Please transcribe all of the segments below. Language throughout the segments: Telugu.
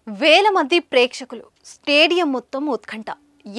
వేల మంది ప్రేక్షకులు, స్టేడియం మొత్తం ఉత్కంఠ.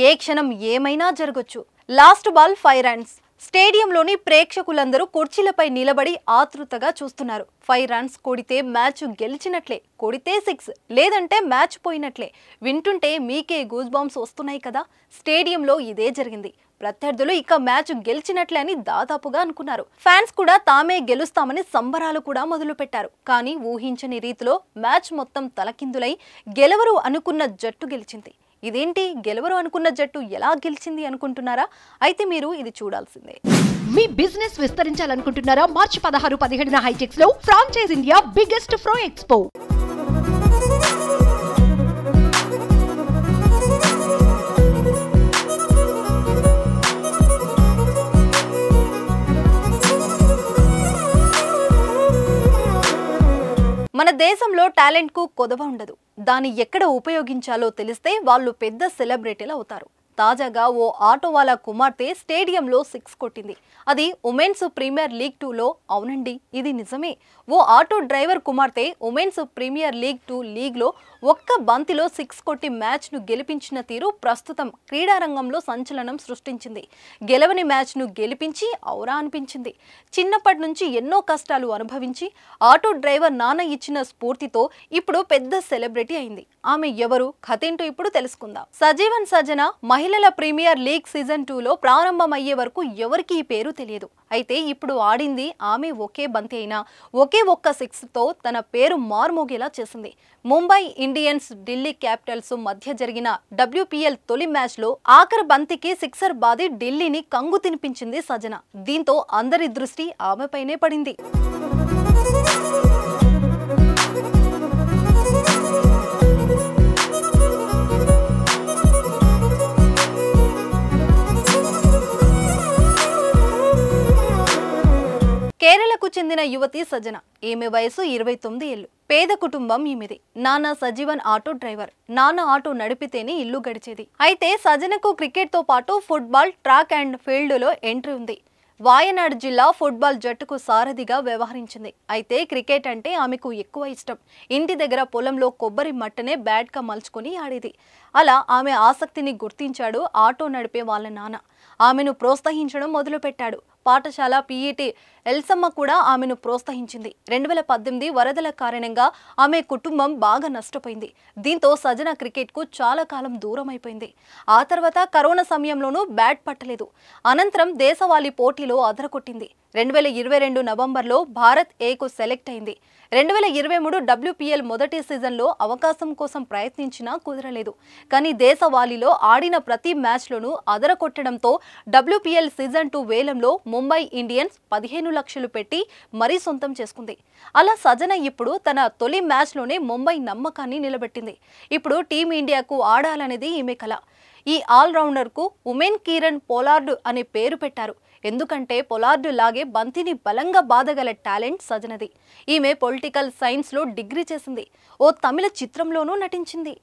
ఏ క్షణం ఏమైనా జరగొచ్చు. Last ball 5 runs. స్టేడియంలోని ప్రేక్షకులందరూ కుర్చీలపై నిలబడి ఆతృతగా చూస్తున్నారు. 5 రన్స్ కొడితే మ్యాచ్ గెలిచినట్లే, కొడితే 6, లేదంటే మ్యాచ్ పోయినట్లే. వింటుంటే మీకే గూస్ బంప్స్ వస్తున్నాయి కదా. స్టేడియంలో ఇదే జరిగింది. ప్రత్యర్థులు ఇక మ్యాచ్ గెలిచినట్లే అని దాదాపుగా అనుకున్నారు. ఫ్యాన్స్ కూడా తామే గెలుస్తామని సంబరాలు కూడా మొదలు పెట్టారు. కానీ ఊహించని రీతిలో మ్యాచ్ మొత్తం తలకిందులై గెలవరు అనుకున్న జట్టు గెలిచింది. ఇదేంటి, గెలవరు అనుకున్న జట్టు ఎలా గెలిచింది అనుకుంటున్నారా? అయితే మీరు ఇది చూడాల్సిందే. మీ బిజినెస్ విస్తరించాలనుకుంటున్నారా? మార్చి 16, 17 హైటెక్స్ లో ఫ్రాంచైజ్ ఇండియా బిగ్గెస్ట్ ఫ్రో ఎక్స్పో. మన దేశంలో టాలెంట్ కు కొదవ ఉండదు. దాన్ని ఎక్కడ ఉపయోగించాలో తెలిస్తే వాళ్ళు పెద్ద సెలబ్రిటీలు అవుతారు. తాజాగా ఓ ఆటోవాలా కుమార్తె స్టేడియంలో 6 కొట్టింది. అది ఉమెన్స్ ప్రీమియర్ లీగ్ 2లో. అవునండి, ఇది నిజమే. ఓ ఆటో డ్రైవర్ కుమార్తె ఉమెన్స్ ప్రీమియర్ లీగ్ 2 లీగ్లో ఒక్క బంతిలో 6 కొట్టి మ్యాచ్ను గెలిపించిన తీరు ప్రస్తుతం క్రీడారంగంలో సంచలనం సృష్టించింది. గెలవని మ్యాచ్ను గెలిపించి ఔరా అనిపించింది. చిన్నప్పటి నుంచి ఎన్నో కష్టాలు అనుభవించి ఆటో డ్రైవర్ నాన్న ఇచ్చిన స్ఫూర్తితో ఇప్పుడు పెద్ద సెలబ్రిటీ అయింది. ఆమె ఎవరు, కథేంటో ఇప్పుడు తెలుసుకుందాం. సజీవన్ సజన మహిళల ప్రీమియర్ లీగ్ సీజన్ 2లో ప్రారంభమయ్యే వరకు ఎవరికి ఈ పేరు తెలియదు. అయితే ఇప్పుడు ఆడింది ఆమె ఒకే బంతి అయినా ఒకే ఒక్క 6తో తన పేరు మార్మోగేలా చేసింది. ముంబై ఇండియన్స్, ఢిల్లీ క్యాపిటల్స్ మధ్య జరిగిన WPL తొలి మ్యాచ్లో ఆఖరి బంతికి 6 బాది ఢిల్లీని కంగు తినిపించింది సజన. దీంతో అందరి దృష్టి ఆమెపైనే పడింది. కేరళకు చెందిన యువతి సజన. ఈమె వయసు 29 ఏళ్లు. పేద కుటుంబం ఈమెది. నాన్న సజీవన్ ఆటో డ్రైవర్. నాన్న ఆటో నడిపితేనే ఇల్లు గడిచేది. అయితే సజనకు క్రికెట్ తో పాటు ఫుట్బాల్, ట్రాక్ అండ్ ఫీల్డ్ లో ఎంట్రీ ఉంది. వాయనాడ్ జిల్లా ఫుట్బాల్ జట్టుకు సారథిగా వ్యవహరించింది. అయితే క్రికెట్ అంటే ఆమెకు ఎక్కువ ఇష్టం. ఇంటి దగ్గర పొలంలో కొబ్బరి మట్టనే బ్యాట్గా మలుచుకుని ఆడేది. అలా ఆమె ఆసక్తిని గుర్తించాడు ఆటో నడిపే వాళ్ళ నాన్న. ఆమెను ప్రోత్సహించడం మొదలుపెట్టాడు. పాఠశాల పీఈటీ ఎల్సమ్మ కూడా ఆమెను ప్రోత్సహించింది. 2018 వరదల కారణంగా ఆమె కుటుంబం బాగా నష్టపోయింది. దీంతో సజన క్రికెట్కు చాలా కాలం దూరం అయిపోయింది. ఆ తర్వాత కరోనా సమయంలోనూ బ్యాట్ పట్టలేదు. అనంతరం దేశవాళీ పోటీలో అదరకొట్టింది. 2022 నవంబర్లో భారత్ ఏకు సెలెక్ట్ అయింది. 2023 WPL మొదటి సీజన్లో అవకాశం కోసం ప్రయత్నించినా కుదరలేదు. కానీ దేశవాళీలో ఆడిన ప్రతి మ్యాచ్లోనూ అదరకొట్టడంతో WPL సీజన్ 2 వేలంలో ముంబై ఇండియన్స్ 15 లక్షలు పెట్టి మరీ సొంతం చేసుకుంది. అలా సజన ఇప్పుడు తన తొలి మ్యాచ్లోనే ముంబై నమ్మకాన్ని నిలబెట్టింది. ఇప్పుడు టీమిండియాకు ఆడాలనేది ఈమె కల. ఈ ఆల్రౌండర్కు ఉమెన్ కిరణ్ పొలార్డ్ అనే పేరు పెట్టారు. ఎందుకంటే పొలార్డ్ లాగే బంతిని బలంగా బాదగల టాలెంట్ సజనది. ఈమె పొలిటికల్ సైన్స్లో డిగ్రీ చేసింది. ఓ తమిళ చిత్రంలోనూ నటించింది.